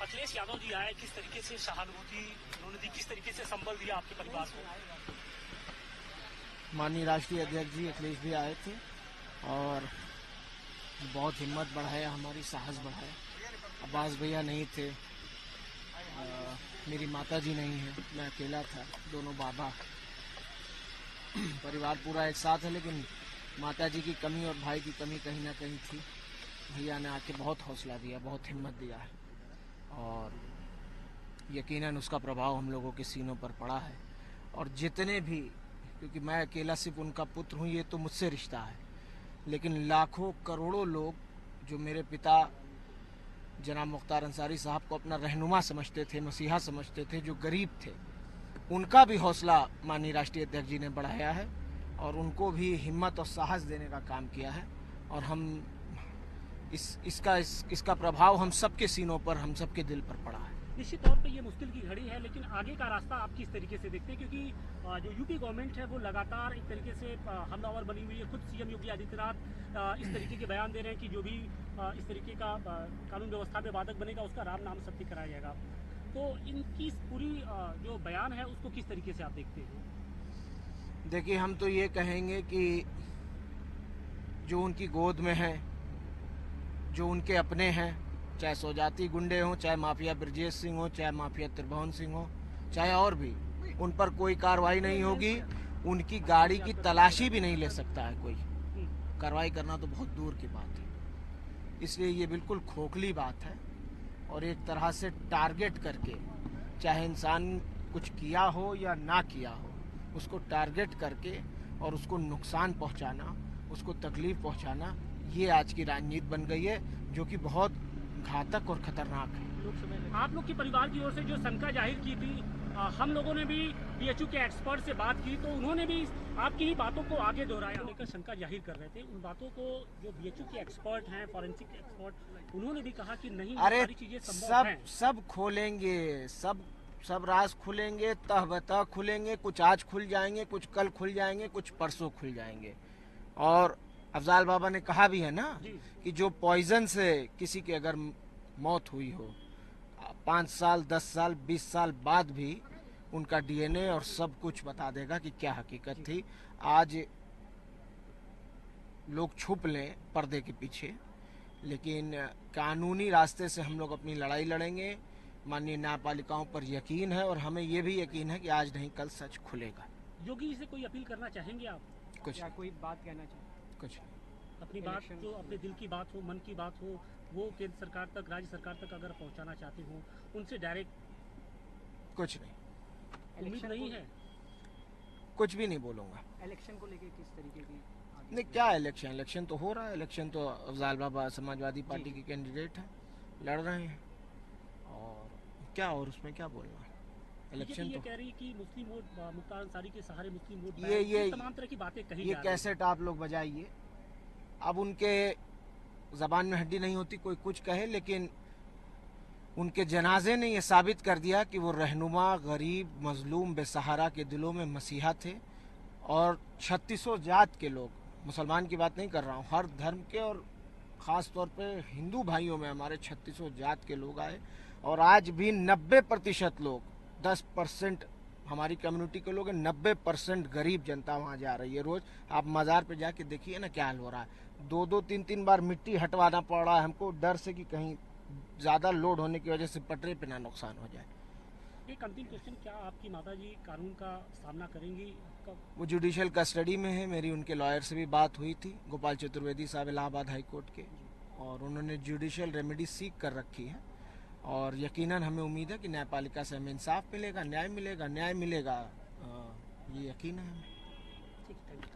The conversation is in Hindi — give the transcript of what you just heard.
अखिलेश यादव जी आए, किस तरीके से सहानुभूति उन्होंने दी, किस तरीके से संबल दिया आपके परिवार को? माननीय राष्ट्रीय अध्यक्ष जी अखिलेश भी आए थे और बहुत हिम्मत बढ़ाया, हमारी साहस बढ़ाया। अब्बास भैया नहीं थे, मेरी माता जी नहीं है, मैं अकेला था, दोनों बाबा, परिवार पूरा एक साथ है, लेकिन माता जी की कमी और भाई की कमी कहीं ना कहीं थी। भैया ने आके बहुत हौसला दिया, बहुत हिम्मत दिया है और यकीनन उसका प्रभाव हम लोगों के सीनों पर पड़ा है। और जितने भी, क्योंकि मैं अकेला सिर्फ उनका पुत्र हूँ, ये तो मुझसे रिश्ता है, लेकिन लाखों करोड़ों लोग जो मेरे पिता जनाब मुख्तार अंसारी साहब को अपना रहनुमा समझते थे, मसीहा समझते थे, जो गरीब थे, उनका भी हौसला माननीय राष्ट्रीय अध्यक्ष जी ने बढ़ाया है और उनको भी हिम्मत और साहस देने का काम किया है। और हम इसका प्रभाव हम सबके सीनों पर, हम सबके दिल पर पड़ा है। निश्चित तौर पे ये मुश्किल की घड़ी है, लेकिन आगे का रास्ता आप किस तरीके से देखते हैं? क्योंकि जो यूपी गवर्नमेंट है वो लगातार एक तरीके से हमलावर बनी हुई है। खुद सीएम योगी आदित्यनाथ इस तरीके के बयान दे रहे हैं कि जो भी इस तरीके का कानून व्यवस्था में बाधक बनेगा उसका राम नाम सत्य कराया जाएगा। तो इनकी पूरी जो बयान है उसको किस तरीके से आप देखते हैं? देखिए, हम तो ये कहेंगे कि जो उनकी गोद में है, जो उनके अपने हैं, चाहे सौजाती गुंडे हों, चाहे माफिया ब्रजेश सिंह हो, चाहे माफिया त्रिभुवन सिंह हो, चाहे और भी, उन पर कोई कार्रवाई नहीं होगी। उनकी गाड़ी की तलाशी भी नहीं ले सकता है कोई। कार्रवाई करना तो बहुत दूर की बात है। इसलिए ये बिल्कुल खोखली बात है और एक तरह से टारगेट करके, चाहे इंसान कुछ किया हो या ना किया हो, उसको टारगेट करके और उसको नुकसान पहुंचाना, उसको तकलीफ पहुंचाना, ये आज की राजनीति बन गई है, जो कि बहुत घातक और खतरनाक है। आप लोग के परिवार की ओर से जो शंका जाहिर की थी, हम लोगों ने भी बीएचयू के एक्सपर्ट से बात की तो उन्होंने भी आपकी ही बातों को आगे दोहराया, लेकर शंका जाहिर कर रहे थे। उन बातों को जो बीएचयू के एक्सपर्ट हैं, फॉरेंसिक एक्सपर्ट, उन्होंने भी कहा कि नहीं, अरे सारी चीजें संभव हैं। सब खोलेंगे, सब राज खुलेंगे, तह बतह खुलेंगे। कुछ आज खुल जाएंगे, कुछ कल खुल जाएंगे, कुछ परसों खुल जाएंगे। और अफजाल बाबा ने कहा भी है ना कि जो पॉइजन से किसी की अगर मौत हुई हो, 5 साल, 10 साल, 20 साल बाद भी उनका डीएनए और सब कुछ बता देगा कि क्या हकीकत थी। आज लोग छुप लें पर्दे के पीछे, लेकिन कानूनी रास्ते से हम लोग अपनी लड़ाई लड़ेंगे। माननीय न्यायपालिकाओं पर यकीन है और हमें ये भी यकीन है कि आज नहीं कल सच खुलेगा। योगी जी से कोई अपील करना चाहेंगे आप? कुछ या कोई बात कहना चाहेंगे? कुछ अपनी बात, जो अपने दिल की बात हो, मन की बात हो, वो केंद्र सरकार तक, राज्य सरकार तक अगर पहुंचाना चाहते हो, उनसे डायरेक्ट? कुछ नहीं, उम्मीद नहीं है? कुछ भी नहीं बोलूँगा। इलेक्शन को लेके किस तरीके की? नहीं, क्या इलेक्शन तो हो रहा है। इलेक्शन तो अफजाल बाबा समाजवादी पार्टी के कैंडिडेट हैं, लड़ रहे हैं, और क्या, और उसमें क्या बोलना। इलेक्शन तो कह रही कि मुस्लिम वोट, मुख्तार अंसारी के सहारे मुस्लिम वोट, ये तमाम तरह की बातें कही ये कैसेट आप लोग बजाइए। अब उनके जबान में हड्डी नहीं होती, कोई कुछ कहे, लेकिन उनके जनाजे ने ये साबित कर दिया कि वो रहनुमा, गरीब, मजलूम, बेसहारा के दिलों में मसीहा थे। और 3600 जात के लोग, मुसलमान की बात नहीं कर रहा हूँ, हर धर्म के और ख़ास तौर पे हिंदू भाइयों में हमारे 3600 जात के लोग आए। और आज भी 90% लोग, 10% हमारी कम्युनिटी के लोग हैं, 90% गरीब जनता वहाँ जा रही है। रोज़ आप मज़ार पे जाके देखिए ना क्या हाल हो रहा है। 2-2, 3-3 बार मिट्टी हटवाना पड़ रहा है हमको, डर से कि कहीं ज़्यादा लोड होने की वजह से पटरे पे ना नुकसान हो जाए। एक अंतिम क्वेश्चन, क्या आपकी माताजी कानून का सामना करेंगी? वो जुडिशियल कस्टडी में है। मेरी उनके लॉयर से भी बात हुई थी, गोपाल चतुर्वेदी साहब, इलाहाबाद हाई कोर्ट के, और उन्होंने जुडिशियल रेमेडी सीख कर रखी है। और यकीनन हमें उम्मीद है कि न्यायपालिका से हमें इंसाफ मिलेगा, न्याय मिलेगा, ये यकीन है हमें। ठीक है।